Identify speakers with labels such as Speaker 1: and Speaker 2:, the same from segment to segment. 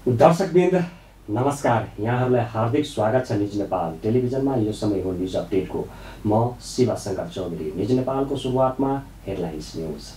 Speaker 1: दर्शकवृन्द नमस्कार, यहाँहरूलाई हार्दिक स्वागत छ निज नेपाल टेलिभिजनमा। यो समय हो न्युज अपडेटको। म शिवशंकर चौधरी। निज नेपालको सुरुवातमा हेडलाइन्स न्युज।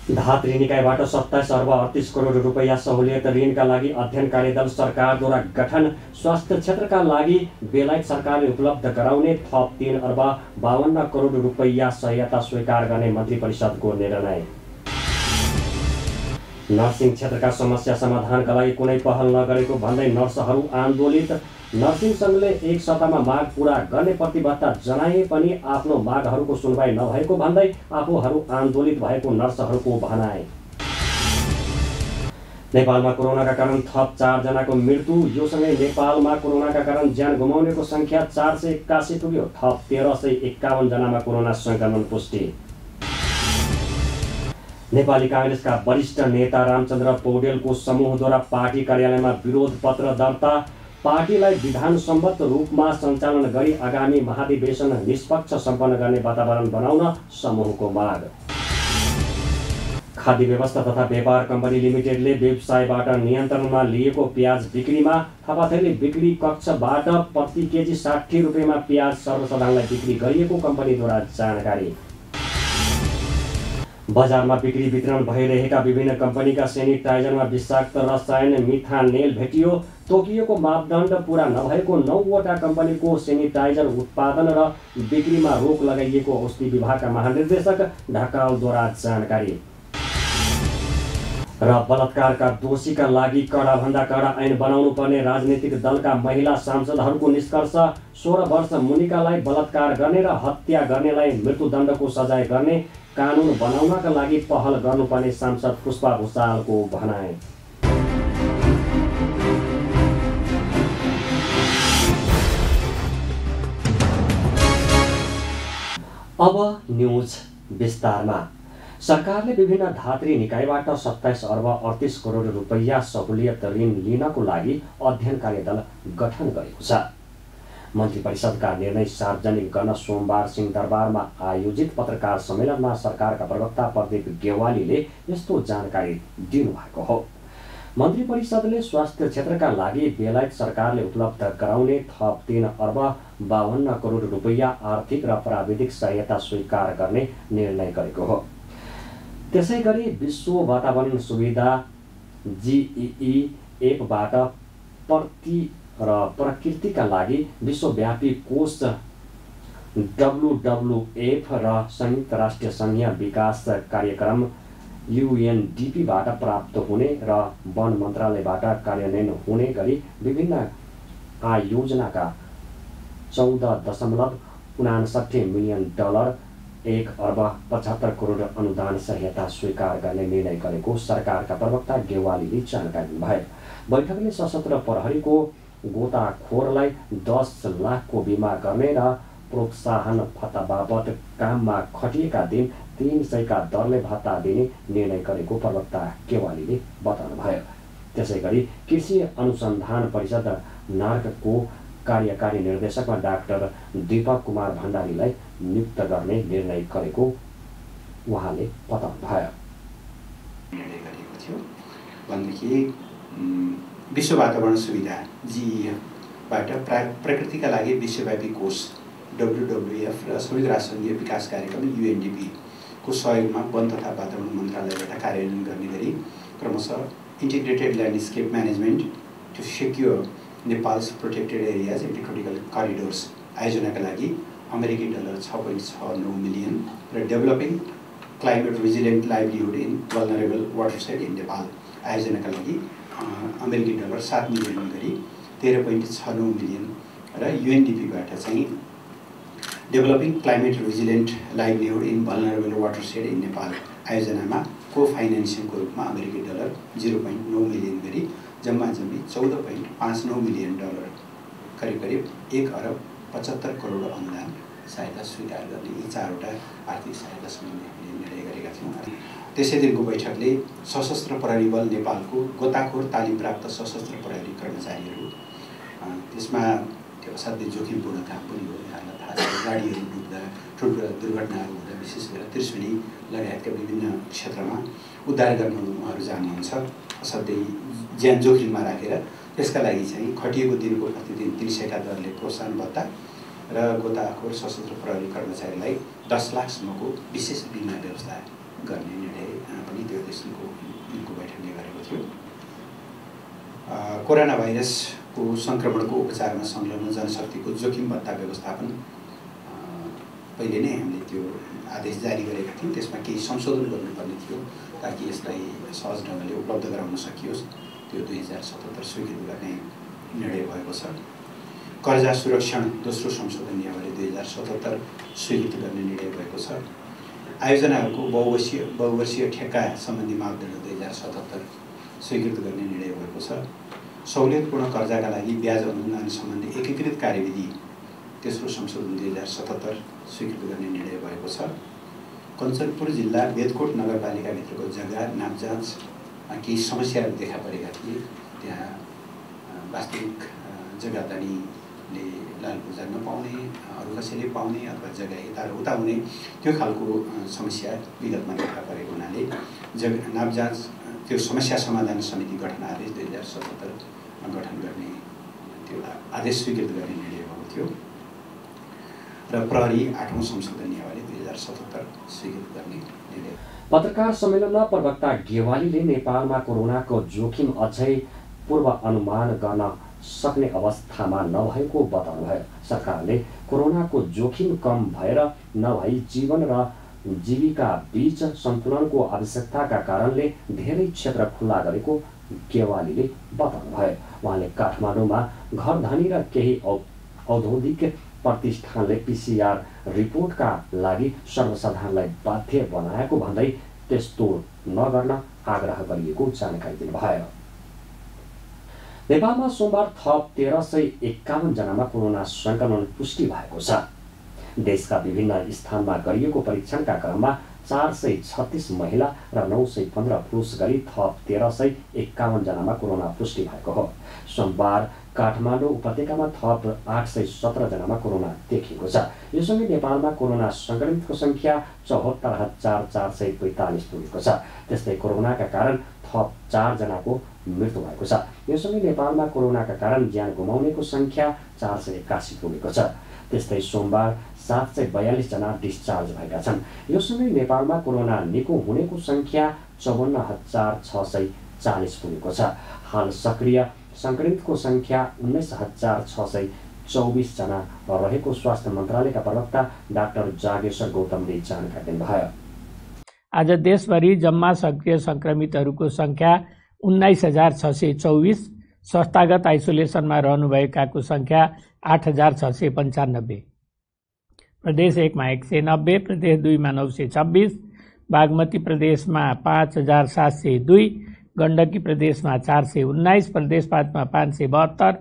Speaker 1: धात्री निकायबाट 27 अर्ब 38 करोड रुपैयाँ सहुलियत ऋणका लागि अध्ययन कार्यदल सरकारद्वारा गठन। स्वास्थ्य क्षेत्रका लागि बेलायत सरकारले उपलब्ध गराउने थप 3 अर्ब 52 करोड रुपैयाँ सहायता स्वीकार गर्ने मन्त्री परिषदको निर्णय। नर्सिङ क्षेत्रका समस्या समाधानका लागि कुनै पहल नगरेको भन्दै नर्सहरू आन्दोलित। नर्सिङ सङ्घले एक सप्ताहमा माग पूरा गर्ने प्रतिबद्धता जनाए पनि आफ्नो मागहरूको सुनवाई नभएको भन्दै आफूहरू आन्दोलित भएको नर्सहरूको भनाइ। नेपालमा कोरोनाका कारण थप 4 जनाको मृत्यु। यो सँगै नेपालमा कोरोनाका कारण ज्यान गुमाउनेको सङ्ख्या 481 पुग्यो। थप 1351 जनामा कोरोना सङ्क्रमण पुष्टि। नेपाली काङ्ग्रेसका वरिष्ठ नेता रामचन्द्र पौडेलको समूहद्वारा पार्टी कार्यालयमा विरोध पत्र दर्ता। पार्टीलाई विधानसम्मत रूपमा सञ्चालन गरी आगामी महाधिवेशन निष्पक्ष सम्पन्न गर्ने वातावरण बनाउन समूहको माग। खाद्य व्यवस्था तथा व्यापार कम्पनी लिमिटेडले व्यवसायबाट नियन्त्रणमा लिएको प्याज बिक्रीमा थपाथैली बिक्री कक्षबाट प्रति केजी 60 रुपियाँमा प्याज सर्वसाधारणलाई बिक्री गरिएको कम्पनीद्वारा जानकारी। बजारमा बिक्री वितरण भइरहेका विभिन्न कम्पनीका सेनिटाइजरमा विषाक्त रसायन मिथानेल भेटियो। तोकिएको मापदण्ड पूरा नभएको 9वटा कम्पनीको सेनिटाइजर उत्पादन र बिक्रीमा रोक लगाइएको औषधि विभागका महानिर्देशक ढकालद्वारा जानकारी। र बलात्कारका दोषीका लागि कडाभन्दा कडा ऐन बनाउनु पर्ने राजनीतिक दलका महिला सांसदहरूको निष्कर्ष। 16 वर्ष मुनिकालाई बलात्कार गर्ने र हत्या गर्नेलाई मृत्युदण्डको सजाय गर्ने कानुन बनाउनका लागि पहल गर्नुपर्ने सांसद पुष्पा भुसालको भनाइ। अब न्युज विस्तारमा। सरकारले विभिन्न धात्री निकायबाट 27 अर्ब 38 करोड रुपैयाँ सहुलियत ऋण लिनको लागि अध्ययन कार्यदल गठन गरेको छ। मन्त्री परिषदका निर्णय सार्वजनिक गर्न सोमबार सिंहदरबारमा आयोजित पत्रकार सम्मेलनमा सरकारका प्रवक्ता प्रदीप गेवालीले यस्तो जानकारी दिनुभएको हो। मन्त्री परिषदले स्वास्थ्य क्षेत्रका लागि बेलायत सरकारले उपलब्ध गराउने थप 3 अर्ब 52 करोड रुपैयाँ आर्थिक र प्राविधिक सहायता स्वीकार गर्ने निर्णय गरेको हो। त्यसैगरी विश्व वातावरण सुविधा GEE एपबाट प्रकृतिका लागि विश्वव्यापी कोष WWF र संयुक्त राष्ट्रिय सङ्घीय विकास कार्यक्रम UNDP-बाट प्राप्त हुने र वन मन्त्रालयबाट कार्यान्वयन हुने गरी विभिन्न आयोजनाका 14.59 मिलियन डलर 1 अर्ब 75 करोड अनुदान सहायता स्वीकार गर्ने निर्णय गरेको सरकारका प्रवक्ता गेवालीले जानकारी दिनुभयो। बैठकले सशस्त्र प्रहरीको गोताखोरलाई 10 लाखको बिमा गर्ने र प्रोत्साहन भत्ता बापत काममा खटिएका दिन 300 का दरले भत्ता दिने निर्णय गरेको प्रवक्ता गेवालीले बताउनुभयो। त्यसैगरी कृषि अनुसन्धान परिषद नार्कको कार्यकारी निर्देशकमा डाक्टर दीपक कुमार भण्डारीलाई नियुक्त गर्ने निर्णय गरेको उहाँले बताउनुभयो।
Speaker 2: निर्णय गरेको थियो भनेदेखि विश्व वातावरण सुविधा GEF-बाट प्रकृतिका लागि विश्वव्यापी कोष WWF र संयुक्त राष्ट्र सङ्घीय विकास कार्यक्रम UNDP को सहयोगमा वन तथा वातावरण मन्त्रालयबाट कार्यान्वयन गर्ने गरी क्रमशः integrated landscape management to secure Nepal's protected areas and critical corridors आयोजनाका लागि अमेरिकी डलर 6.69 मिलियन र developing climate resilient livelihood in vulnerable watershed in Nepal आयोजनाका लागि अमेरिकी डलर 7 मिलियन गरी 13.69 मिलियन र UNDP-बाट चाहिँ developing climate resilient livelihood in vulnerable watershed in Nepal आयोजनामा को फाइनेन्सिङको रूपमा अमेरिकी डलर 0.9 मिलियन गरी जम्मा 14.59 मिलियन डलर करिब 1 अर्ब 75 करोड अनुदान सहायता स्वीकार गर्ने यी 4वटा आर्थिक सहायता सम्बन्धी निर्णय गरेका थियौँ। त्यसै दिनको बैठकले सशस्त्र प्रहरी बल नेपालको गोताखोर तालिम प्राप्त सशस्त्र प्रहरी कर्मचारीहरू त्यसमा त्यो असाध्यै जोखिमपूर्ण काम पनि हो। यहाँलाई थाहा छ गाडीहरू डुब्दा ठुल्ठुला दुर्घटनाहरू हुँदा विशेष गरेर त्रिशुली लगायतका विभिन्न क्षेत्रमा उद्धार गर्न उहाँहरू जानुहुन्छ असाध्यै ज्यान जोखिममा राखेर। त्यसका लागि चाहिँ खटिएको दिनको प्रतिदिन 300 का दरले प्रोत्साहन भत्ता र गोताखोर सशस्त्र प्रहरी कर्मचारीलाई 10 लाखसम्मको विशेष बिमा व्यवस्था गर्ने निर्णय पनि त्यो दिनको बैठकले गरेको थियो। कोरोना भाइरसको सङ्क्रमणको उपचारमा संलग्न जनशक्तिको जोखिम भत्ता व्यवस्थापन पहिले नै हामीले त्यो आदेश जारी गरेका थियौँ। त्यसमा केही संशोधन गर्नुपर्ने थियो ताकि यसलाई सहज ढङ्गले उपलब्ध गराउन सकियोस्। त्यो 2077 स्वीकृत गर्ने निर्णय भएको छ। कर्जा सुरक्षण दोस्रो संशोधन नियमावली 2077 स्वीकृत गर्ने निर्णय भएको छ। आयोजनाहरूको बहुवर्षीय ठेक्का सम्बन्धी मापदण्ड 2077 स्वीकृत गर्ने निर्णय भएको छ। सहुलियतपूर्ण कर्जाका लागि ब्याज अनुदान सम्बन्धी एकीकृत कार्यविधि तेस्रो संशोधन 2077 स्वीकृत गर्ने निर्णय भएको छ। कञ्चनपुर जिल्ला बेदकोट नगरपालिकाभित्रको जग्गा नापजाँचमा केही समस्याहरू देखा परेका थिए। त्यहाँ वास्तविक जग्गादानीले लाल पूर्जा नपाउने, अरू कसैले पाउने अथवा जग्गा यता र उता हुने त्यो खालको समस्या विगतमा देखा परेको हुनाले नापजाँच त्यो समस्या समाधान समिति गठन आदेश 2077 गठन गर्ने त्यो आदेश स्वीकृत गर्ने निर्णय भएको थियो। र प्रहरी 8औं संशोधन नियमावली 2077 स्वीकृत गर्ने निर्णय।
Speaker 1: पत्रकार सम्मेलनमा प्रवक्ता गेवालीले नेपालमा कोरोनाको जोखिम अझै पूर्व अनुमान गर्न सक्ने अवस्थामा नभएको बताउनुभयो। सरकारले कोरोनाको जोखिम कम भएर नभई जीवन र जीविका बीच सन्तुलनको आवश्यकताका कारणले धेरै क्षेत्र खुल्ला गरेको गेवालीले बताउनुभयो। उहाँले काठमाडौँमा घरधनी र केही औद्योगिक प्रतिष्ठानले PCR रिपोर्टका लागि सर्वसाधारणलाई बाध्य बनाएको भन्दै त्यस्तो नगर्न आग्रह गरिएको जानकारी दिनुभयो। नेपालमा सोमबार थप 1351 जनामा कोरोना संक्रमण पुष्टि भएको छ। देशका विभिन्न स्थानमा गरिएको परीक्षणका क्रममा 436 महिला र 915 पुरुष गरी थप 1351 जनामा कोरोना पुष्टि भएको हो। सोमबार काठमाडौँ उपत्यकामा थप 817 जनामा कोरोना देखिएको छ। यससँगै नेपालमा कोरोना संक्रमितको संख्या 74,445 पुगेको छ। त्यस्तै कोरोनाका कारण थप 4 जनाको मृत्यु भएको छ। यससँगै नेपालमा कोरोनाका कारण ज्यान गुमाउनेको संख्या 481 पुगेको छ। त्यस्तै सोमबार 742 जना डिस्चार्ज भएका छन्। यससँगै नेपालमा कोरोना निको हुनेको संख्या 54,640 पुगेको छ। हाल सक्रिय संक्रमितको संख्या 19,624 जना रहेको स्वास्थ्य मन्त्रालयका प्रवक्ता डाक्टर जागेश्वर गौतमले जानकारी दिनुभयो।
Speaker 3: आज देशभरि जम्मा सक्रिय संक्रमितहरूको संख्या 19,624, संस्थागत आइसोलेसनमा रहनुभएकाको संख्या 8,695। प्रदेश 1 मा 190, प्रदेश 2 मा 926, बागमती प्रदेशमा 5,702, गण्डकी प्रदेशमा 419, प्रदेश 5 मा 572,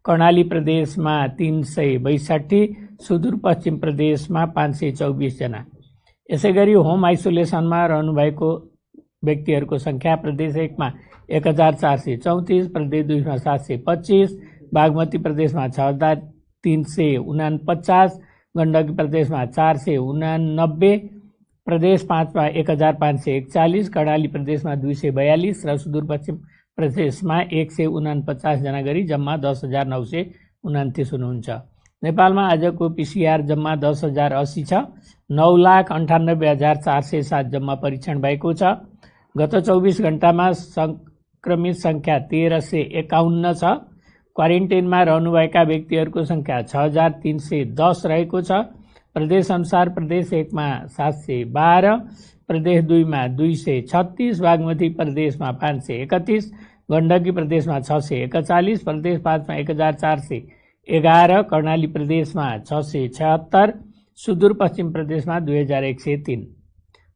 Speaker 3: कर्णाली प्रदेशमा 362, सुदूरपश्चिम प्रदेशमा 524 जना। यसैगरी होम आइसोलेसनमा रहनुभएको व्यक्तिहरूको संख्या प्रदेश 1 मा 1,434, प्रदेश 2 मा 725, बागमती प्रदेशमा 6,349, गण्डकी प्रदेशमा 489, प्रदेश 5 मा 1,541, कर्णाली प्रदेशमा 242 र सुदूरपश्चिम प्रदेशमा 149 जना गरी जम्मा 10,929 हुनुहुन्छ। नेपालमा आजको PCR जम्मा 10,080 छ। 9,98,407 जम्मा परीक्षण भएको छ। गत 24 घण्टामा संक्रमित संख्या 1,351 छ। क्वारेन्टाइनमा रहनुभएका व्यक्तिहरूको संख्या 6,310 रहेको छ। प्रदेश अनुसार प्रदेश 1 मा 712, प्रदेश 2 मा 236, बागमती प्रदेशमा 531, गण्डकी प्रदेशमा 641, प्रदेश 5 मा 1,411, कर्णाली प्रदेशमा 676, सुदूरपश्चिम प्रदेशमा 2,103।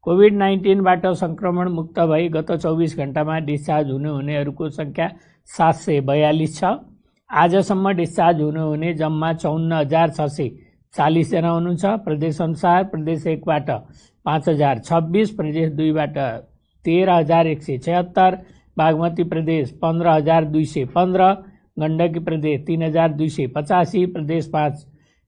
Speaker 3: कोभिड-19बाट संक्रमण मुक्त भई गत 24 घण्टामा डिस्चार्ज हुनेहरूको संख्या 742 छ। आजसम्म डिस्चार्ज हुने जम्मा 54,640 जना हुनुहुन्छ। प्रदेश अनुसार प्रदेश 1 बाट 5,026, प्रदेश 2 बाट 13,176, बागमती प्रदेश 15,215, गण्डकी प्रदेश 3285, प्रदेश 5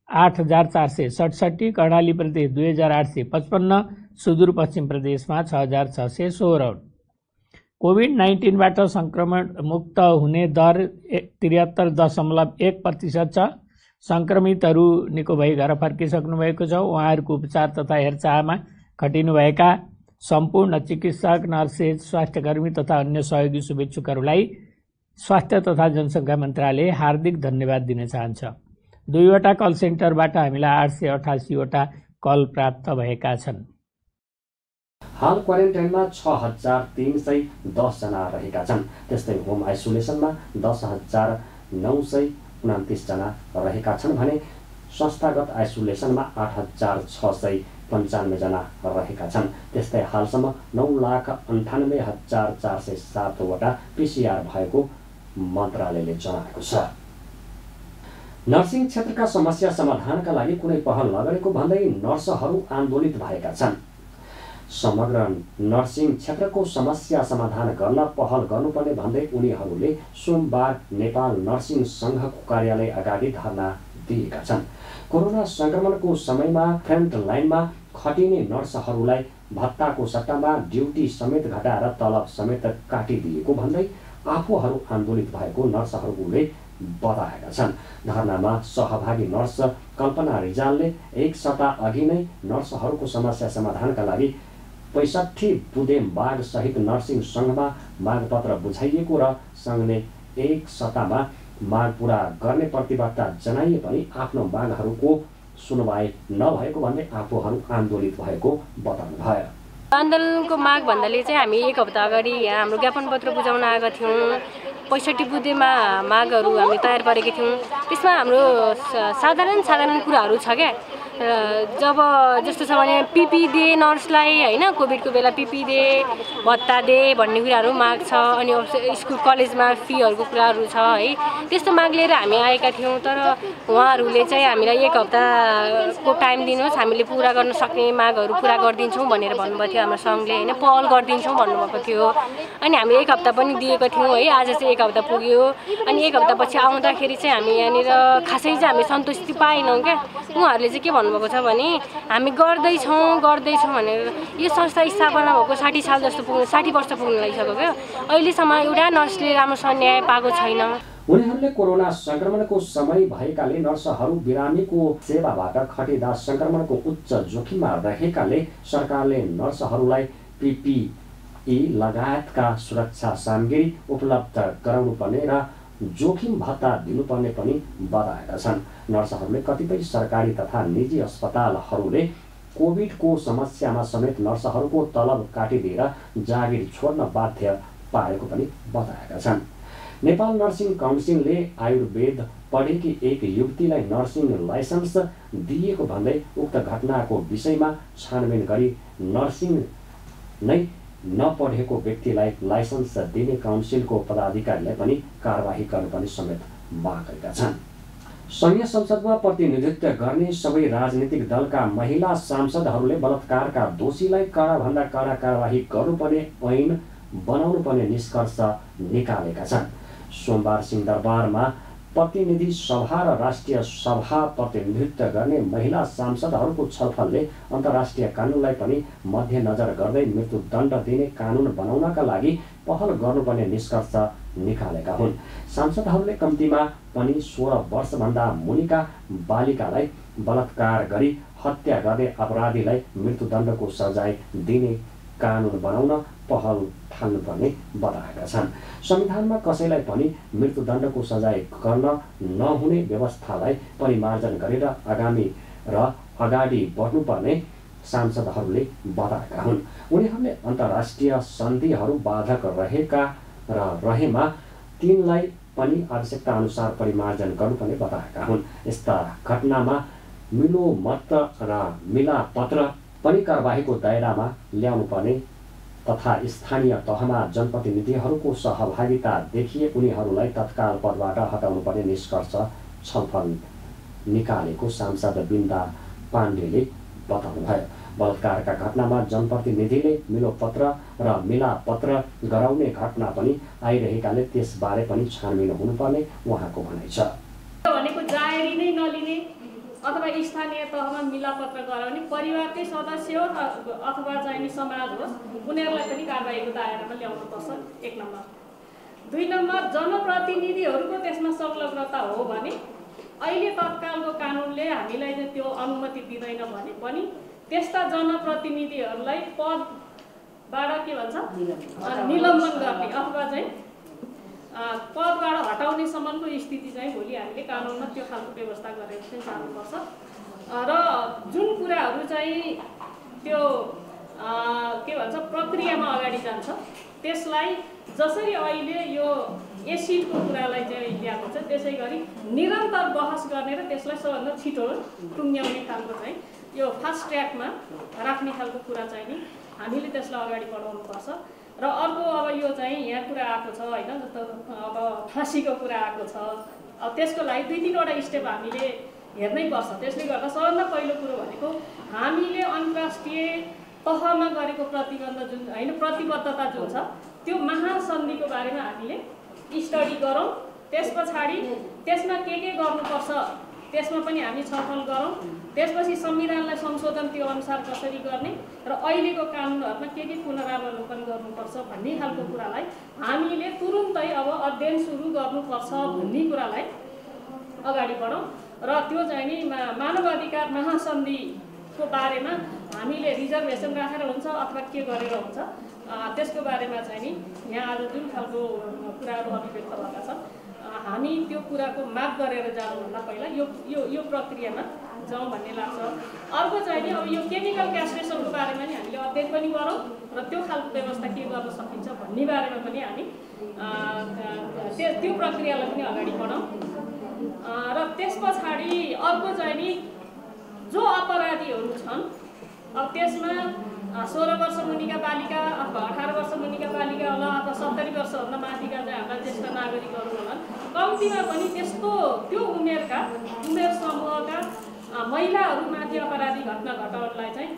Speaker 3: 8467, कर्णाली प्रदेश 2855, सुदूरपश्चिम प्रदेशमा 6616। कोभिड-19बाट संक्रमण मुक्त हुने दर 73.1% छ। संक्रमितहरू निको भई घर फर्किसक्नु भएको छ। उहाँहरूको उपचार तथा हेरचाहमा खटिनुभएका सम्पूर्ण चिकित्सक, नर्सेज, स्वास्थ्यकर्मी तथा अन्य सहयोगी शुभेच्छुकहरूलाई स्वास्थ्य तथा जनसङ्ख्या मन्त्रालय हार्दिक धन्यवाद दिन चाहन्छ। 2वटा कल सेन्टरबाट हामीलाई 888वटा कल प्राप्त भएका छन्।
Speaker 1: हाल क्वारेन्टाइनमा 6310 जना रहेका छन्। त्यस्तै होम आइसोलेसनमा 10929 जना रहेका छन् भने संस्थागत आइसोलेसनमा 8695 जना रहेका छन्। त्यस्तै हालसम्म 9,98,407 वटा PCR भएको मन्त्रालयले जनाएको छ। नर्सिङ क्षेत्रका समस्या समाधानका लागि कुनै पहल नगरेको भन्दै नर्सहरू आन्दोलित भएका छन्। समग्र नर्सिङ क्षेत्रको समस्या समाधान गर्न पहल गर्नुपर्ने भन्दै उनीहरूले सोमबार नेपाल नर्सिङ सङ्घको कार्यालय अगाडि धरना दिएका छन्। कोरोना संक्रमणको समयमा फ्रन्ट लाइनमा खटिने नर्सहरूलाई भत्ताको सट्टामा ड्युटी समेत घटाएर तलब समेत काटिदिएको भन्दै आफूहरू आन्दोलित भएको नर्सहरूले बताएका छन्। धरनामा सहभागी नर्स कल्पना रिजालले एक सप्ताह अघि नै नर्सहरूको समस्या समाधानका लागि 65 बुँदे माग सहित नर्सिङ सङ्घमा मागपत्र बुझाइएको र सङ्घले एक सप्ताहमा माग पूरा गर्ने प्रतिबद्धता जनाइए पनि आफ्नो मागहरूको सुनवाई नभएको भन्दै आफूहरू आन्दोलित भएको बताउनुभयो।
Speaker 4: आन्दोलनको माग भन्दाले चाहिँ हामी एक हप्ता अगाडि यहाँ हाम्रो ज्ञापन पत्र बुझाउन आएका थियौँ। 65 बुँदेमा मागहरू हामी तयार पारेका थियौँ। त्यसमा हाम्रो साधारण कुराहरू छ क्या। जब जस्तो छ भने पिपी दे नर्सलाई होइन, कोभिडको बेला पिपी दे, भत्ता दे भन्ने कुराहरू माग छ। अनि स्कुल कलेजमा फीहरूको कुराहरू छ है। त्यस्तो माग लिएर हामी आएका थियौँ। तर उहाँहरूले चाहिँ हामीलाई एक हप्ताको टाइम दिनुहोस्, हामीले पुरा गर्न सक्ने मागहरू पुरा गरिदिन्छौँ भनेर भन्नुभएको थियो हाम्रो सङ्घले होइन। पहल गरिदिन्छौँ भन्नुभएको थियो। अनि हामीले एक हप्ता पनि दिएको थियौँ है। आज चाहिँ एक हप्ता पुग्यो। अनि एक हप्तापछि आउँदाखेरि चाहिँ हामी यहाँनिर खासै चाहिँ हामी सन्तुष्टि पाएनौँ क्या। उहाँहरूले चाहिँ के भन्नुभएको छ भने हामी गर्दैछौँ भनेर। यो संस्था स्थापना भएको 60 साल जस्तो 60 वर्ष पुग्न लागिसक्यो क्या। अहिलेसम्म एउटा नर्सले राम्रोसँग न्याय पाएको छैन।
Speaker 1: उनीहरूले कोरोना संक्रमणको समय भएकाले नर्सहरू बिरामीको सेवाबाट खटिँदा संक्रमणको उच्च जोखिममा रहेकाले सरकारले नर्सहरूलाई PPE लगायतका सुरक्षा सामग्री उपलब्ध गराउनुपर्ने र जोखिम भत्ता दिनुपर्ने पनि बताएका छन्। नर्सहरूले कतिपय सरकारी तथा निजी अस्पतालहरूले कोभिडको समस्यामा समेत नर्सहरूको तलब काटिदिएर जागिर छोड्न बाध्य पारेको पनि बताएका छन्। नेपाल नर्सिङ काउन्सिलले आयुर्वेद पढेकी एक युवतीलाई नर्सिङ लाइसेन्स दिएको भन्दै उक्त घटनाको विषयमा छानबिन गरी नर्सिङ नै नपढेको व्यक्तिलाई लाइसेन्स दिने काउन्सिलको पदाधिकारीलाई पनि कारबाही गर्नुपर्ने समेत माग गरेका छन्। संघीय संसदमा प्रतिनिधित्व गर्ने सबै राजनीतिक दलका महिला सांसदहरूले बलात्कारका दोषीलाई कडाभन्दा कडा कारबाही गर्नुपर्ने ऐन बनाउनुपर्ने निष्कर्ष निकालेका छन्। सोमबार सिंहदरबारमा प्रतिनिधि सभा र राष्ट्रिय सभा प्रतिनिधित्व गर्ने महिला सांसदहरूको छलफलले अन्तर्राष्ट्रिय कानुनलाई पनि मध्यनजर गर्दै मृत्युदण्ड दिने कानुन बनाउनका लागि पहल गर्नुपर्ने निष्कर्ष निकालेका हुन्। सांसदहरूले कम्तीमा पनि 16 वर्षभन्दा मुनिका बालिकालाई बलात्कार गरी हत्या गर्ने अपराधीलाई मृत्युदण्डको सजाय दिने कानुन बनाउन पहल थाल्नुपर्ने बताएका छन्। संविधानमा कसैलाई पनि मृत्युदण्डको सजाय गर्न नहुने व्यवस्थालाई परिमार्जन गरेर अगाडि बढ्नुपर्ने सांसदहरूले बताएका हुन्। उनीहरूले अन्तर्राष्ट्रिय सन्धिहरू बाधक रहेमा तिनलाई पनि आवश्यकता अनुसार परिमार्जन गर्नुपर्ने बताएका हुन्। यस्ता घटनामा मिलोमत र मिलापत्र पनि कारबाहीको दायरामा ल्याउनुपर्ने तथा स्थानीय तहमा जनप्रतिनिधिहरूको सहभागिता देखिए उनीहरूलाई तत्काल पदबाट हटाउनुपर्ने निष्कर्ष छलफल निकालेको सांसद बिन्दा पाण्डेले बताउनुभयो। बलात्कारका घटनामा जनप्रतिनिधिले मिलोपत्र र मिलापत्र गराउने घटना पनि आइरहेकाले त्यसबारे पनि छानबिन हुनुपर्ने उहाँको भनाइ छ।
Speaker 5: भनेको जाहेरी नै नलिने अथवा स्थानीय तहमा मिलापत्र गराउने परिवारकै सदस्य हो अथवा चाहिँ समाज होस् उनीहरूलाई पनि कारबाहीको दायरामा ल्याउनुपर्छ, 1 नम्बर। 2 नम्बर, जनप्रतिनिधिहरूको त्यसमा संलग्नता हो भने अहिले तत्कालको कानुनले हामीलाई चाहिँ त्यो अनुमति दिँदैन भने पनि त्यस्ता जनप्रतिनिधिहरूलाई पदबाट के भन्छ निलम्बन गर्ने अथवा चाहिँ पदबाट हटाउने सम्मको स्थिति चाहिँ भोलि हामीले कानुनमा त्यो खालको व्यवस्था गरेर चाहिँ जानुपर्छ। र जुन कुराहरू चाहिँ त्यो के भन्छ प्रक्रियामा अगाडि जान्छ त्यसलाई जसरी अहिले यो एसिडको कुरालाई चाहिँ ल्याएको छ त्यसै गरी निरन्तर बहस गर्ने र त्यसलाई सबभन्दा छिटो टुङ्ग्याउने खालको चाहिँ यो फास्ट ट्र्याकमा राख्ने खालको कुरा चाहिँ नि हामीले त्यसलाई अगाडि बढाउनुपर्छ। र अर्को अब यो चाहिँ यहाँ कुरा आएको छ होइन, जस्तो अब फाँसीको कुरा आएको छ, अब त्यसको लागि 2-3वटा स्टेप हामीले हेर्नै पर्छ। त्यसले गर्दा सबभन्दा पहिलो कुरो भनेको हामीले अन्तर्राष्ट्रिय तहमा गरेको प्रतिबन्ध जुन होइन प्रतिबद्धता जुन छ त्यो महासन्धिको बारेमा हामीले स्टडी गरौँ। त्यस पछाडि त्यसमा के गर्नुपर्छ त्यसमा पनि हामी छलफल गरौँ। त्यसपछि संविधानलाई संशोधन त्यो अनुसार कसरी गर्ने र अहिलेको कानुनहरूमा के पुनरावलोकन गर्नुपर्छ भन्ने खालको कुरालाई हामीले तुरुन्तै अब अध्ययन सुरु गर्नुपर्छ भन्ने कुरालाई अगाडि बढौँ। र त्यो चाहिँ नि मानवाधिकार महासन्धिको बारेमा हामीले रिजर्भेसन राखेर हुन्छ अथवा के गरेर हुन्छ त्यसको बारेमा चाहिँ नि यहाँ आज जुन खालको कुराहरू अभिव्यक्त भएका छन् हामी त्यो कुराको माग गरेर जानुभन्दा पहिला यो प्रक्रियामा जाउँ भन्ने लाग्छ। अर्को चाहिँ नि अब यो केमिकल क्यास्ट्रेसनको बारेमा नि हामीले अध्ययन पनि गरौँ र त्यो खालको व्यवस्था के गर्न सकिन्छ भन्ने बारेमा पनि हामी त्यो प्रक्रियालाई पनि अगाडि बढाउँ। र त्यस पछाडि अर्को चाहिँ नि जो अपराधीहरू छन् अब त्यसमा 16 वर्ष मुनिका बालिका अथवा 18 वर्ष मुनिका बालिका होला अथवा 70 वर्षभन्दा माथिका चाहिँ हाम्रा ज्येष्ठ नागरिकहरू होला, कम्तीमा पनि त्यस्तो त्यो उमेर समूहका महिलाहरूमाथि अपराधी घटना घटाउनलाई चाहिँ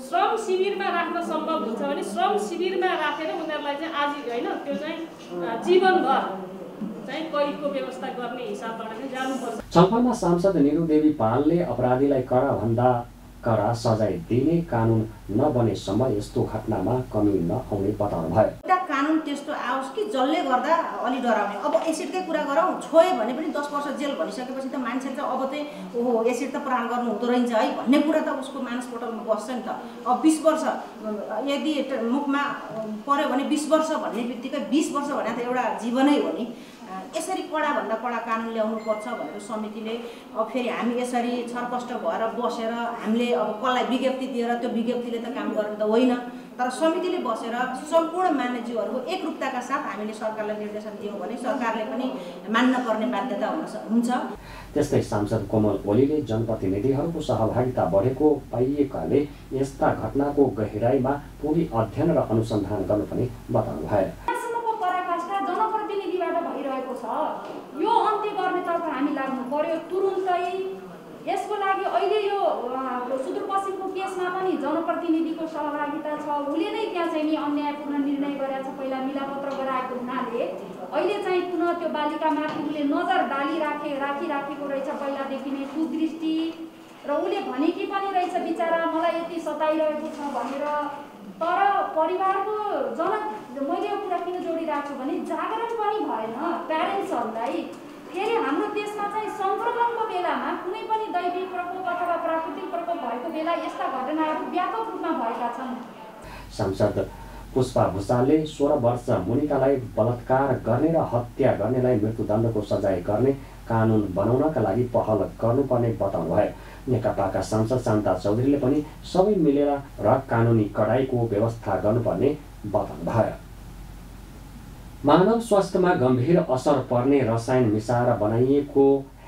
Speaker 5: श्रम शिविरमा राख्न सम्भव हुन्छ भने श्रम शिविरमा राखेर उनीहरूलाई चाहिँ आज होइन त्यो चाहिँ जीवनभर चाहिँ कैदको व्यवस्था गर्ने हिसाबबाट चाहिँ जानुपर्छ।
Speaker 1: छलफलमा सांसद निरुदेवी पालले अपराधीलाई कडा सजाय दिने कानुन नबनेसम्म यस्तो घटनामा कमी नआउने बताउनु भयो।
Speaker 6: एउटा कानुन त्यस्तो आओस् कि जसले गर्दा अलि डराउने। अब एसिडकै कुरा गरौँ, छोयो भने पनि 10 वर्ष जेल भनिसकेपछि त मान्छे चाहिँ अब चाहिँ ओहो एसिड त प्रहार गर्नु हुँदो रहेछ है भन्ने कुरा त उसको मानसपटलमा बस्छ नि त। अब 20 वर्ष यदि मुखमा पर्यो भने 20 वर्ष भन्ने बित्तिकै 20 वर्ष भने त एउटा जीवनै हो नि। यसरी कडाभन्दा कडा कानुन ल्याउनुपर्छ भनेर समितिले अब फेरि हामी यसरी छरपष्ट भएर बसेर हामीले अब कसलाई विज्ञप्ति दिएर त्यो विज्ञप्तिले त काम गर्ने त होइन, तर समितिले बसेर सम्पूर्ण मान्यज्यूहरूको एकरूपताका साथ हामीले सरकारलाई निर्देशन दियौँ भने सरकारले पनि मान्न पर्ने बाध्यता हुन्छ।
Speaker 1: त्यस्तै सांसद कोमल ओलीले जनप्रतिनिधिहरूको सहभागिता बढेको पाइएकाले यस्ता घटनाको गहिराईमा पूरी अध्ययन र अनुसन्धान गर्नुपर्ने बताउनु भयो।
Speaker 7: यो अन्त्य गर्नेतर्फ हामी लाग्नु पर्यो तुरुन्तै। यसको लागि अहिले यो सुदूरपश्चिमको केसमा पनि जनप्रतिनिधिको सहभागिता छ। उसले नै त्यहाँ चाहिँ नि अन्यायपूर्ण निर्णय गरेको छ, पहिला मिलापत्र गराएको हुनाले अहिले चाहिँ पुनः त्यो बालिकामाथि उसले नजर राखिराखेको रहेछ पहिलादेखि नै कुदृष्टि। र उसले भनेकी पनि रहेछ बिचरा मलाई यति सताइरहेको छ भनेर। तर परिवारको मैले यो कुरा किन जोडिरहेको छु भने जागरण पनि भएन प्यारेन्ट्सहरूलाई। फेरि हाम्रो देशमा चाहिँ सङ्क्रमणको बेलामा कुनै पनि दैविक प्रकोप अथवा प्राकृतिक प्रकोप भएको बेला यस्ता घटनाहरू व्यापक रूपमा भएका छन्।
Speaker 1: सांसद पुष्पा भुसालले 16 वर्ष मुनिकालाई बलात्कार गर्ने र हत्या गर्नेलाई मृत्युदण्डको सजाय गर्ने कानुन बनाउनका लागि पहल गर्नुपर्ने बताउनु भयो। नेकपाका सांसद शान्ता चौधरीले पनि सबै मिलेर र कानुनी कडाइको व्यवस्था गर्नुपर्ने बताउनु भयो। मानव स्वास्थ्यमा गम्भीर असर पर्ने रसायन मिसाएर बनाइएको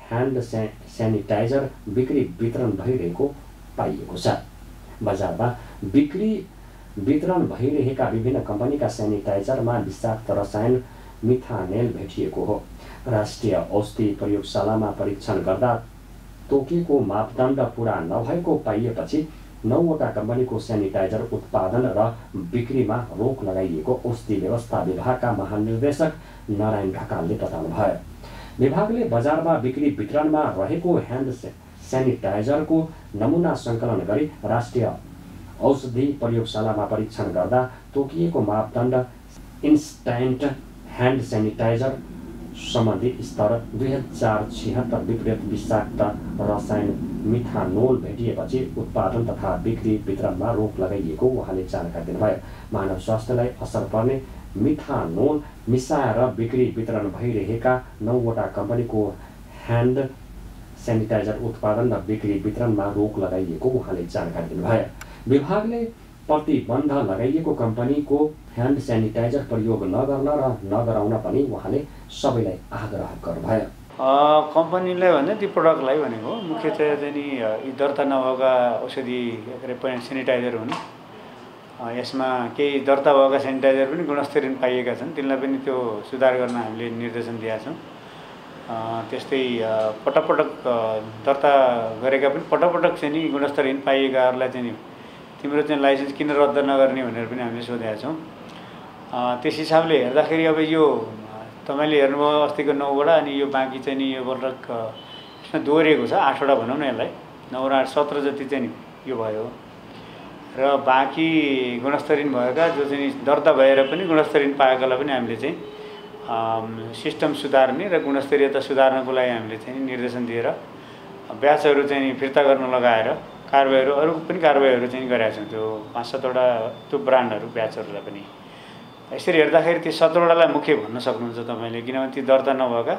Speaker 1: ह्यान्ड सेनिटाइजर बिक्री वितरण भइरहेको पाइएको छ। बजारमा बिक्री वितरण भइरहेका विभिन्न कम्पनीका सेनिटाइजरमा विषाक्त रसायन मिथानेल भेटिएको हो। राष्ट्रिय औषधि प्रयोगशालामा परीक्षण गर्दा तोकेको मापदण्ड पूरा नभएको पाइएपछि 9वटा कम्पनीको सेनिटाइजर उत्पादन र बिक्रीमा रोक लगाइएको औषधि व्यवस्था विभागका महानिर्देशक नारायण ढकालले बताउनुभयो। विभागले बजारमा बिक्री वितरणमा रहेको ह्यान्ड सेनिटाइजरको नमुना सङ्कलन गरी राष्ट्रिय औषधि प्रयोगशालामा परीक्षण गर्दा तोकिएको मापदण्ड इन्स्ट्यान्ट ह्यान्ड सेनिटाइजर सम्बन्धी स्तर 2076 विपरीत विषाक्त रसायन मिथानोल भेटिएपछि उत्पादन तथा बिक्री वितरणमा रोक लगाइएको उहाँले जानकारी दिनुभयो। मानव स्वास्थ्यलाई असर पर्ने मिथानोल मिसाएर बिक्री वितरण भइरहेका 9वटा कम्पनीको ह्यान्ड सेनिटाइजर उत्पादन र बिक्री वितरणमा रोक लगाइएको उहाँले जानकारी दिनुभयो। विभागले प्रतिबन्ध लगाइएको कम्पनीको ह्यान्ड सेनिटाइजर प्रयोग नगर्न र नगराउन पनि उहाँले सबैलाई आग्रह गर्नुभयो।
Speaker 8: कम्पनीलाई भन्दा ती प्रडक्टलाई भनेको मुख्यतया चाहिँ नि यी दर्ता नभएका औषधि सेनिटाइजर हुन्। यसमा केही दर्ता भएका सेनिटाइजर पनि गुणस्तरीय पाइएका छन्, तिनलाई पनि त्यो सुधार गर्न हामीले निर्देशन दिएका छौँ। त्यस्तै पटक दर्ता गरेका पनि पटक चाहिँ नि गुणस्तरीय पाइएकाहरूलाई चाहिँ नि तिम्रो चाहिँ लाइसेन्स किन रद्द नगर्ने भनेर पनि हामीले सोधेका छौँ। त्यस हिसाबले हेर्दाखेरि अब यो तपाईँले हेर्नुभयो अस्तिको 9वटा अनि यो बाँकी चाहिँ नि यो पटक यसमा दोहोरिएको छ 8वटा भनौँ न यसलाई 9 र 8 17 जति चाहिँ नि यो भयो र बाँकी गुणस्तरीय भएका जो चाहिँ दर्ता भएर पनि गुणस्तरीय पाएकालाई पनि हामीले चाहिँ सिस्टम सुधार्ने र गुणस्तरीयता सुधार्नको लागि हामीले चाहिँ निर्देशन दिएर ब्याचहरू चाहिँ फिर्ता गर्न लगाएर कारबाहीहरू अरू पनि कारबाहीहरू चाहिँ गरेका छौँ। त्यो 5-7वटा त्यो ब्रान्डहरू ब्याचहरूलाई पनि यसरी हेर्दाखेरि ती 17वटालाई मुख्य भन्न सक्नुहुन्छ तपाईँले, किनभने ती दर्ता नभएका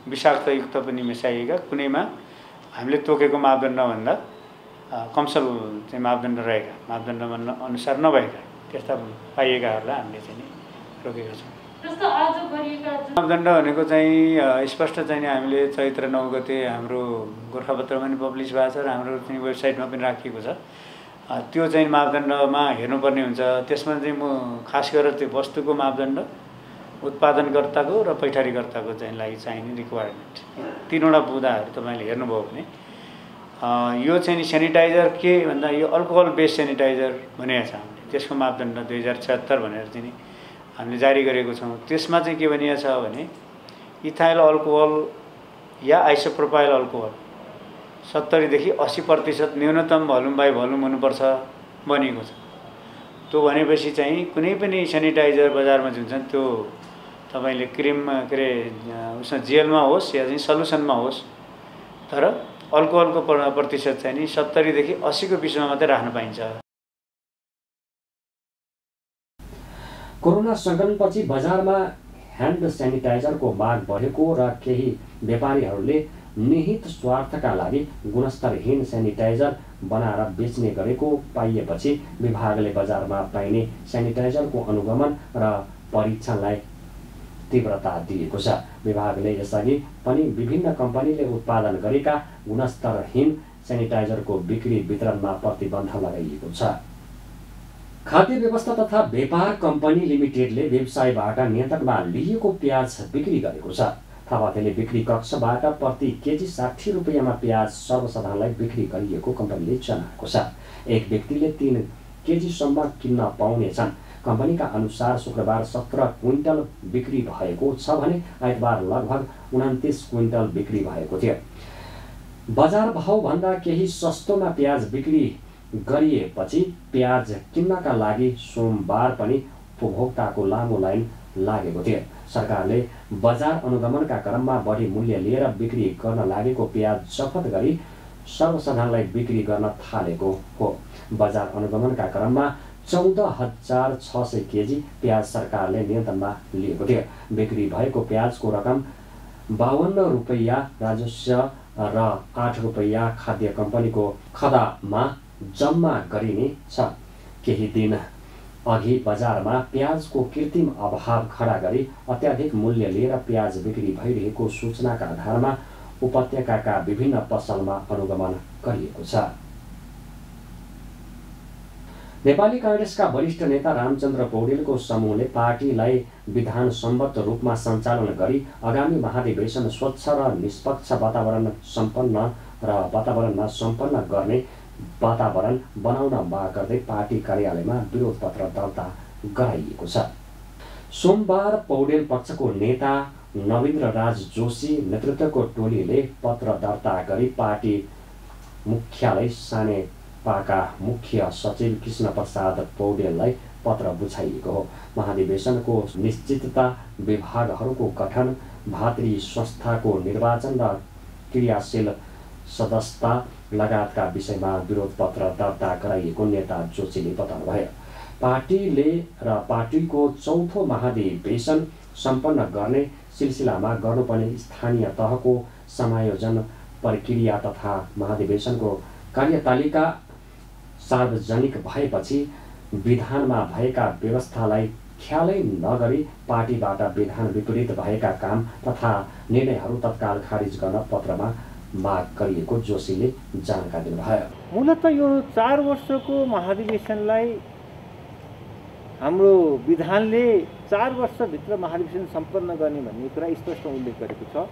Speaker 8: विषाक्तयुक्त पनि मिसाइएका कुनैमा हामीले तोकेको मापदण्डभन्दा कमसल चाहिँ मापदण्ड रहेका मापदण्डमा अनुसार नभएका त्यस्ता पाइएकाहरूलाई हामीले चाहिँ रोकेका छौँ। मापदण्ड भनेको चाहिँ स्पष्ट चाहिँ हामीले चैत्र 9 गते हाम्रो गोर्खापत्रमा पनि पब्लिस भएको छ र हाम्रो चाहिँ वेबसाइटमा पनि राखिएको छ। त्यो चाहिँ मापदण्डमा हेर्नुपर्ने हुन्छ। त्यसमा चाहिँ म खास गरेर त्यो वस्तुको मापदण्ड, उत्पादनकर्ताको र पैठारीकर्ताको चाहिँ लागि चाहिने रिक्वायरमेन्ट, तीनवटा बुँदाहरू तपाईँले हेर्नुभयो भने यो चाहिँ सेनिटाइजर के भन्दा यो अल्कोहल बेस्ड सेनिटाइजर भनेको छ हामीले, त्यसको मापदण्ड 2076 भनेर चाहिँ हामीले जारी गरेको छौँ। त्यसमा चाहिँ के भनिएको छ भने इथाइल अल्कोहल या आइसोप्रोपाइल अल्कोहल 70 देखि 80% न्यूनतम भोल्युम बाई भोल्युम हुनुपर्छ भनिएको छ। त्यो भनेपछि चाहिँ कुनै पनि सेनिटाइजर बजारमा जुन छ त्यो तपाईँले क्रिम के अरे उसमा जेलमा होस् या चाहिँ सल्युसनमा होस्, तर अल्कोहलको प्रतिशत चाहिँ नि 70 देखि 80 को बिचमा मात्रै राख्न पाइन्छ।
Speaker 1: कोरोना सङ्क्रमणपछि बजारमा ह्यान्ड सेनिटाइजरको माग बढेको र केही व्यापारीहरूले निहित स्वार्थका लागि गुणस्तरहीन सेनिटाइजर बनाएर बेच्ने गरेको पाइएपछि विभागले बजारमा पाइने सेनिटाइजरको अनुगमन र परीक्षणलाई तीव्रता दिएको छ। विभागले यसअघि पनि विभिन्न कम्पनीले उत्पादन गरेका गुणस्तरहीन सेनिटाइजरको बिक्री वितरणमा प्रतिबन्ध लगाइएको छ। खाद्य व्यवस्था तथा व्यापार कम्पनी लिमिटेडले व्यवसायबाट नियन्त्रणमा लिएको प्याज बिक्री गरेको छ। थापाथेले बिक्री कक्षबाट प्रति केजी 60 रुपियाँमा प्याज सर्वसाधारणलाई बिक्री गरिएको कम्पनीले जनाएको छ। एक व्यक्तिले 3 केजीसम्म किन्न पाउनेछन्। कम्पनीका अनुसार शुक्रबार 17 क्विन्टल बिक्री भएको छ भने आइतबार लगभग 29 क्विन्टल बिक्री भएको थियो। बजार भाउभन्दा केही सस्तोमा प्याज बिक्री गरिएपछि प्याज किन्नका लागि सोमबार पनि उपभोक्ताको लामो लाइन लागेको थियो। सरकारले बजार अनुगमनका क्रममा बढी मूल्य लिएर बिक्री गर्न लागेको प्याज जफत गरी सर्वसाधारणलाई बिक्री गर्न थालेको हो। बजार अनुगमनका क्रममा 14,600 केजी प्याज सरकारले नियन्त्रणमा लिएको थियो। बिक्री भएको प्याजको रकम 52 रुपैयाँ राजस्व र 8 रुपैयाँ खाद्य कम्पनीको खदामा जम्मा गरिने छ। केही दिन अघि बजारमा प्याजको कृत्रिम अभाव खडा गरी अत्याधिक मूल्य लिएर प्याज बिक्री भइरहेको सूचनाका आधारमा उपत्यकाका विभिन्न पसलमा अनुगमन गरिएको छ। नेपाली कांग्रेसका वरिष्ठ नेता रामचन्द्र पौडेलको समूहले पार्टीलाई विधानसम्मत रूपमा सञ्चालन गरी आगामी महाधिवेशन स्वच्छ र निष्पक्ष वातावरणमा सम्पन्न गर्ने वातावरण बनाउन माग गर्दै पार्टी कार्यालयमा विरोध पत्र दर्ता गराइएको छ। सोमबार पौडेल पक्षको नेता नवीन्द्र राज जोशी नेतृत्वको टोलीले पत्र दर्ता गरी पार्टी मुख्यालय सानेपाका मुख्य सचिव कृष्ण प्रसाद पौडेललाई पत्र बुझाइएको हो। महाधिवेशनको निश्चितता, विभागहरूको गठन, भातृ संस्थाको निर्वाचन र क्रियाशील सदस्यता लगायतका विषयमा विरोध पत्र दर्ता गराइएको नेता जोशीले बताउनुभयो। पार्टीले र पार्टीको चौथो महाधिवेशन सम्पन्न गर्ने सिलसिलामा गर्नुपर्ने स्थानीय तहको समायोजन प्रक्रिया तथा महाधिवेशनको कार्यतालिका सार्वजनिक भएपछि विधानमा भएका व्यवस्थालाई ख्यालै नगरी पार्टीबाट विधान विपरीत भएका काम तथा निर्णयहरू तत्काल खारिज गर्न पत्रमा माग गरिएको जोशीले जानकारी दिनुभयो।
Speaker 9: मूलतः यो 4 वर्षको महाधिवेशनलाई हाम्रो विधानले 4 वर्षभित्र महाधिवेशन सम्पन्न गर्ने भन्ने कुरा स्पष्ट उल्लेख गरेको छ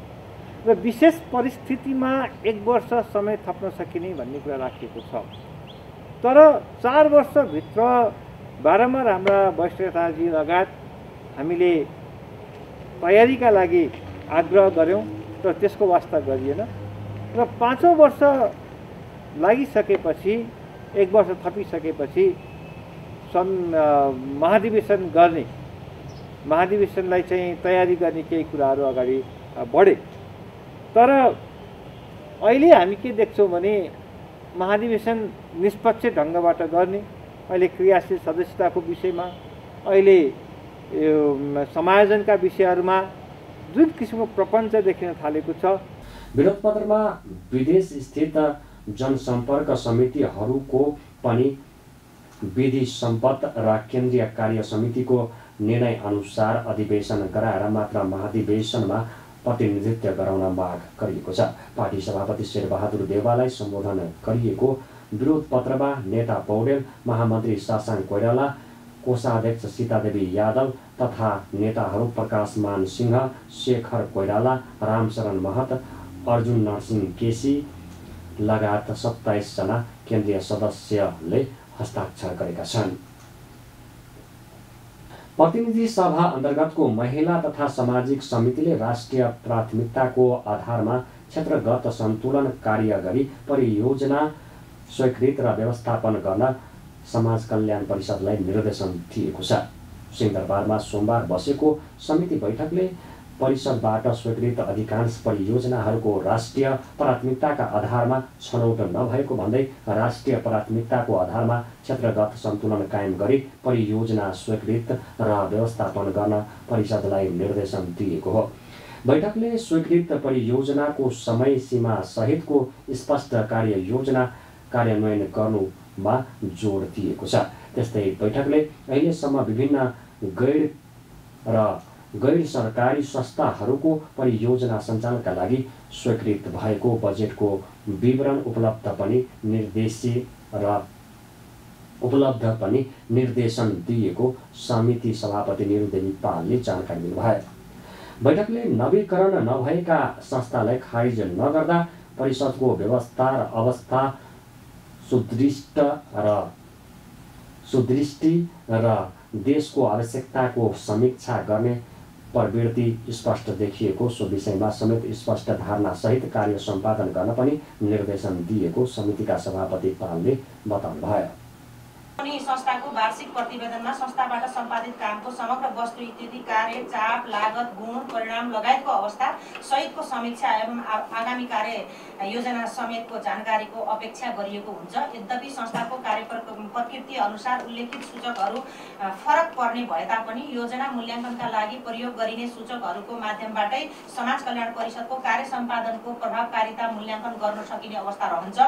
Speaker 9: र विशेष परिस्थितिमा 1 वर्ष समय थप्न सकिने भन्ने कुरा राखिएको छ। तर 4 वर्षभित्र बारम्बार हाम्रा वरिष्ठ नेताजी लगायत हामीले तयारीका लागि आग्रह गऱ्यौँ तर त्यसको वास्ता गरिएन र 5औं वर्ष लागिसकेपछि 1 वर्ष थपिसकेपछि महाधिवेशन गर्ने, महाधिवेशनलाई चाहिँ तयारी गर्ने केही कुराहरू अगाडि बढे। तर अहिले हामी के देख्छौँ भने महाधिवेशन निष्पक्ष ढङ्गबाट गर्ने, अहिले क्रियाशील सदस्यताको विषयमा, अहिले समायोजनका विषयहरूमा जुन किसिमको प्रपञ्च देखिन थालेको छ।
Speaker 1: विरोध पत्रमा विदेश स्थित जनसम्पर्क समितिहरूको पनि विधि सम्पत्त र केन्द्रीय कार्य समितिको निर्णय अनुसार अधिवेशन गराएर मात्र महाधिवेशनमा प्रतिनिधित्व गराउन माग गरिएको छ। पार्टी सभापति शेरबहादुर देउवालाई सम्बोधन गरिएको विरोध पत्रमा नेता पौडेल, महामन्त्री शशाङ्क कोइराला, कोषाध्यक्ष सीतादेवी यादव तथा नेताहरू प्रकाशमान सिंह, शेखर कोइराला, रामशरण महत, अर्जुन नरसिंह केसी लगायत 27 जना केन्द्रीय सदस्यले हस्ताक्षर गरेका छन्। प्रतिनिधि सभा अन्तर्गतको महिला तथा सामाजिक समितिले राष्ट्रिय प्राथमिकताको आधारमा क्षेत्रगत सन्तुलन कार्य गरी परियोजना स्वीकृत र व्यवस्थापन गर्न समाज कल्याण परिषदलाई निर्देशन दिएको छ। सिंहदरबारमा सोमबार बसेको समिति बैठकले परिषदबाट स्वीकृत अधिकांश परियोजनाहरूको राष्ट्रिय प्राथमिकताका आधारमा छनौट नभएको भन्दै राष्ट्रिय प्राथमिकताको आधारमा क्षेत्रगत सन्तुलन कायम गरी परियोजना स्वीकृत र व्यवस्थापन गर्न परिषदलाई निर्देशन दिएको हो। बैठकले स्वीकृत परियोजनाको समय सीमा सहितको स्पष्ट कार्ययोजना कार्यान्वयन गर्नुमा जोड दिएको छ। त्यस्तै बैठकले अहिलेसम्म विभिन्न गैर सरकारी संस्थाहरूको परियोजना सञ्चालनका लागि स्वीकृत भएको बजेटको विवरण उपलब्ध पनि निर्देशन दिएको समिति सभापति निरुदेवी पालले जानकारी दिनुभयो। बैठकले नवीकरण नभएका संस्थालाई खारिज नगर्दा परिषदको व्यवस्था र अवस्था सुदृष्टि र देशको आवश्यकताको समीक्षा गर्ने प्रवृत्ति स्पष्ट देखिएको, सो विषयमा समेत स्पष्ट धारणा सहित कार्य सम्पादन गर्न पनि निर्देशन दिएको समितिका सभापति पालले बताउनुभयो।
Speaker 6: पनि संस्थाको वार्षिक प्रतिवेदनमा संस्थाबाट सम्पादित कामको समग्र वस्तु स्थिति, कार्य चाप, लागत, गुण, परिणाम लगायतको अवस्था सहितको समीक्षा एवं आगामी कार्य योजना समेतको जानकारीको अपेक्षा गरिएको हुन्छ। यद्यपि संस्थाको कार्य प्रकृति अनुसार उल्लेखित सूचकहरू फरक पर्ने भए तापनि योजना मूल्याङ्कनका लागि प्रयोग गरिने सूचकहरूको माध्यमबाटै समाज कल्याण परिषदको कार्य सम्पादनको प्रभावकारिता मूल्याङ्कन गर्न सकिने अवस्था रहन्छ।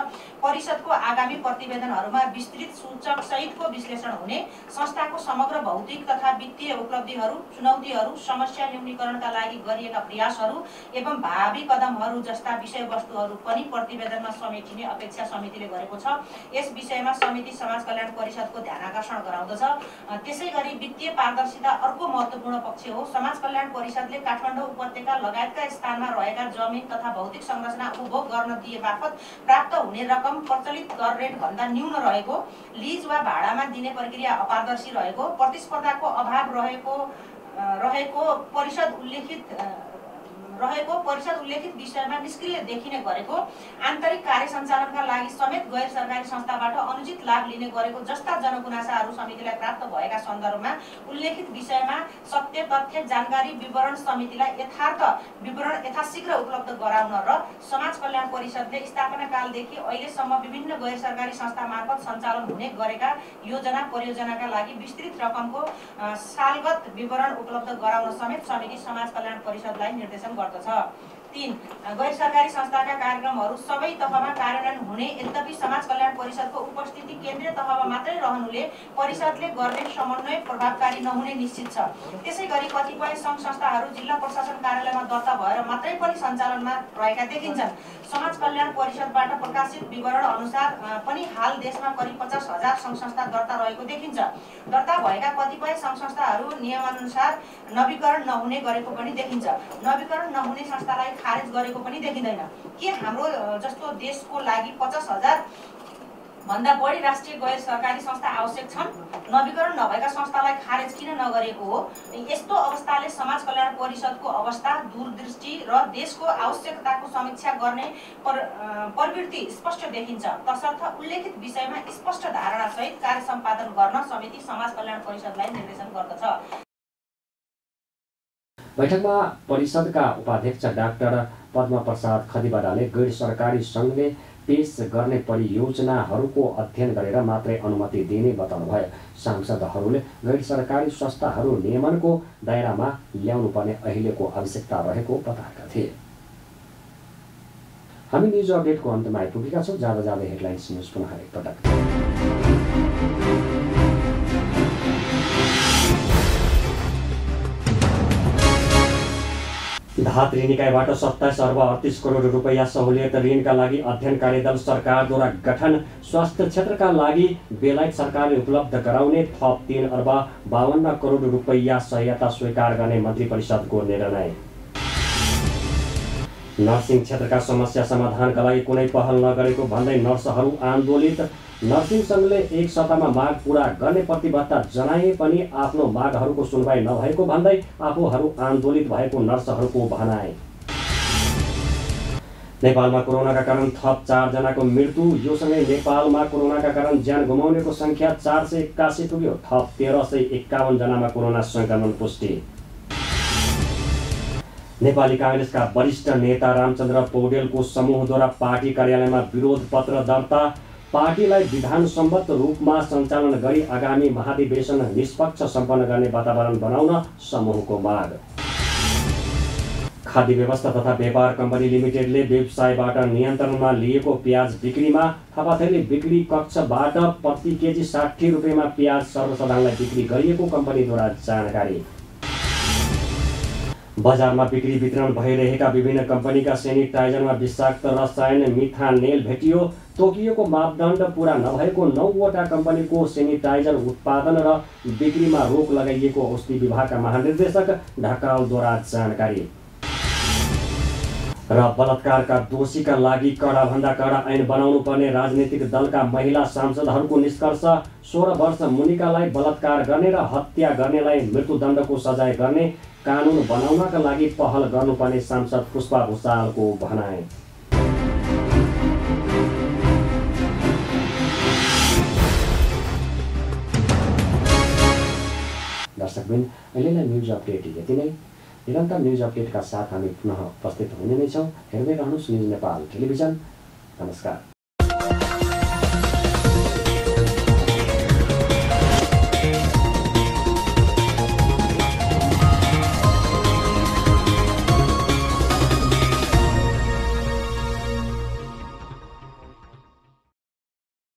Speaker 6: परिषदको आगामी प्रतिवेदनहरूमा विस्तृत सूचक सहितको विश्लेषण हुने, संस्थाको समग्र भौतिक तथा वित्तीय उपलब्धिहरू, चुनौतीहरू, समस्या न्यूनीकरणका लागि गरिएका प्रयासहरू एवं भावी कदमहरू जस्ता विषयवस्तुहरू पनि प्रतिवेदनमा समेटिने अपेक्षा समितिले गरेको छ। यस विषयमा समिति समाज कल्याण परिषदको ध्यानाकर्षण गराउँदछ। त्यसैगरी वित्तीय पारदर्शिता अर्को महत्त्वपूर्ण पक्ष हो। समाज कल्याण परिषदले काठमाडौँ उपत्यका लगायतका स्थानमा रहेका जमिन तथा भौतिक संरचना उपभोग गर्न दिए बापत प्राप्त हुने रकम प्रचलित दर रेट भन्दा न्यून रहेको, लिज वा भाडामा दिने प्रक्रिया अपारदर्शी रहेको, प्रतिस्पर्धाको अभाव रहेको परिषद उल्लेखित विषयमा निष्क्रिय देखिने गरेको, आन्तरिक कार्य सञ्चालनका लागि समेत गैर सरकारी संस्थाबाट अनुचित लाभ लिने गरेको जस्ता जनगुनासाहरू समितिलाई प्राप्त भएका सन्दर्भमा उल्लेखित विषयमा सत्य तथ्य जानकारी विवरण समितिलाई यथार्थ विवरण यथाशीघ्र उपलब्ध गराउन र समाज कल्याण परिषदले स्थापना कालदेखि अहिलेसम्म विभिन्न गैर सरकारी संस्था मार्फत सञ्चालन हुने गरेका योजना परियोजनाका लागि विस्तृत रकमको सालगत विवरण उपलब्ध गराउन समेत समिति समाज कल्याण परिषदलाई निर्देशन गर्दछ। 3. गैर सरकारी संस्थाका कार्यक्रमहरू सबै तहमा कार्यान्वयन हुने, यद्यपि समाज कल्याण परिषदको उपस्थिति केन्द्रीय तहमा मात्रै रहनुले परिषदले गर्ने समन्वय प्रभावकारी नहुने निश्चित छ। त्यसैगरी कतिपय सङ्घ संस्थाहरू जिल्ला प्रशासन कार्यालयमा दर्ता भएर मात्रै पनि सञ्चालनमा रहेका देखिन्छन्। समाज कल्याण परिषदबाट प्रकाशित विवरण अनुसार पनि हाल देशमा करिब 50,000 सङ्घ संस्था दर्ता रहेको देखिन्छ। दर्ता भएका कतिपय सङ्घ संस्थाहरू नियमानुसार नवीकरण नहुने गरेको पनि देखिन्छ। नवीकरण नहुने संस्थालाई खारेज गरेको पनि देखिँदैन। के हाम्रो जस्तो देशको लागि 50,000 भन्दा बढी राष्ट्रिय गैर सरकारी संस्था आवश्यक छन्? नवीकरण नभएका संस्थालाई खारेज किन नगरेको हो? यस्तो अवस्थाले समाज कल्याण परिषदको अवस्था, दूरदृष्टि र देशको आवश्यकताको समीक्षा गर्ने प्रवृत्ति स्पष्ट देखिन्छ। तसर्थ उल्लेखित विषयमा स्पष्ट धारणासहित कार्य सम्पादन गर्न समिति समाज कल्याण परिषदलाई निर्देशन गर्दछ।
Speaker 1: बैठकमा परिषदका उपाध्यक्ष डाक्टर पद्मप्रसाद खतिवड़ाले गैर सरकारी सङ्घले पेश गर्ने परियोजनाहरूको अध्ययन गरेर मात्रै अनुमति दिने बताउनुभयो। सांसदहरूले गैर सरकारी संस्थाहरू नियमनको दायरामा ल्याउनुपर्ने अहिलेको आवश्यकता रहेको बताएका थिए। हामी न्युज अपडेटको अन्तमा आइपुगेका छौँ। जाँदा जाँदै हेडलाइन्स न्युज पुनः एकपटक। धात्री निकायबाट 27 अर्ब 38 करोड रुपैयाँ सहुलियत ऋणका लागि अध्ययन कार्यदल सरकारद्वारा गठन। स्वास्थ्य क्षेत्रका लागि बेलायत सरकारले उपलब्ध गराउने थप 3 अर्ब 52 करोड रुपैयाँ सहायता स्वीकार गर्ने मन्त्री परिषदको निर्णय। नर्सिङ क्षेत्रका समस्या समाधानका लागि कुनै पहल नगरेको भन्दै नर्सहरू आन्दोलित। नर्सिङ सङ्घले एक सप्ताहमा माग पूरा गर्ने प्रतिबद्धता जनाए पनि आफ्नो मागहरूको सुनवाई नभएको भन्दै आफूहरू आन्दोलित भएको नर्सहरूको भनाइ। नेपालमा कोरोनाका कारण थप 4 जनाको मृत्यु। यो सँगै नेपालमा कोरोनाका कारण ज्यान गुमाउनेको संख्या 481 पुग्यो। थप 1351 जनामा कोरोना संक्रमण पुष्टि। नेपाली काङ्ग्रेसका वरिष्ठ नेता रामचन्द्र पौडेलको समूहद्वारा पार्टी कार्यालयमा विरोध पत्र दर्ता। पार्टीलाई विधानसम्मत रूपमा सञ्चालन गरी आगामी महाधिवेशन निष्पक्ष सम्पन्न गर्ने वातावरण बनाउन समूहको माग। खाद्य व्यवस्था तथा व्यापार कम्पनी लिमिटेडले व्यवसायबाट नियन्त्रणमा लिएको प्याज बिक्रीमा थपाथैली बिक्री कक्षबाट प्रति केजी 60 रुपियाँमा प्याज सर्वसाधारणलाई बिक्री गरिएको कम्पनीद्वारा जानकारी। बजारमा बिक्री वितरण भइरहेका विभिन्न कम्पनीका सेनिटाइजरमा विषाक्त रसायन मिथानेल भेटियो। तोकिएको मापदण्ड पूरा नभएको 9वटा कम्पनीको सेनिटाइजर उत्पादन र बिक्रीमा रोक लगाइएको औषधि विभागका महानिर्देशक ढकालद्वारा जानकारी। र बलात्कारका दोषीका लागि कडाभन्दा कडा ऐन बनाउनु पर्ने राजनीतिक दलका महिला सांसदहरूको निष्कर्ष। 16 वर्ष मुनिकालाई बलात्कार गर्ने र हत्या गर्नेलाई मृत्युदण्डको सजाय गर्ने कानुन बनाउनका लागि पहल गर्नुपर्ने सांसद पुष्पा भुसालको भनाइ। दर्शकबिन, अहिलेलाई न्युज अपडेट यति नै। निरन्तर न्युज अपडेटका साथ हामी पुनः उपस्थित हुने नै छौँ। हेर्दै रहनुहोस् न्युज नेपाल टेलिभिजन। नमस्कार।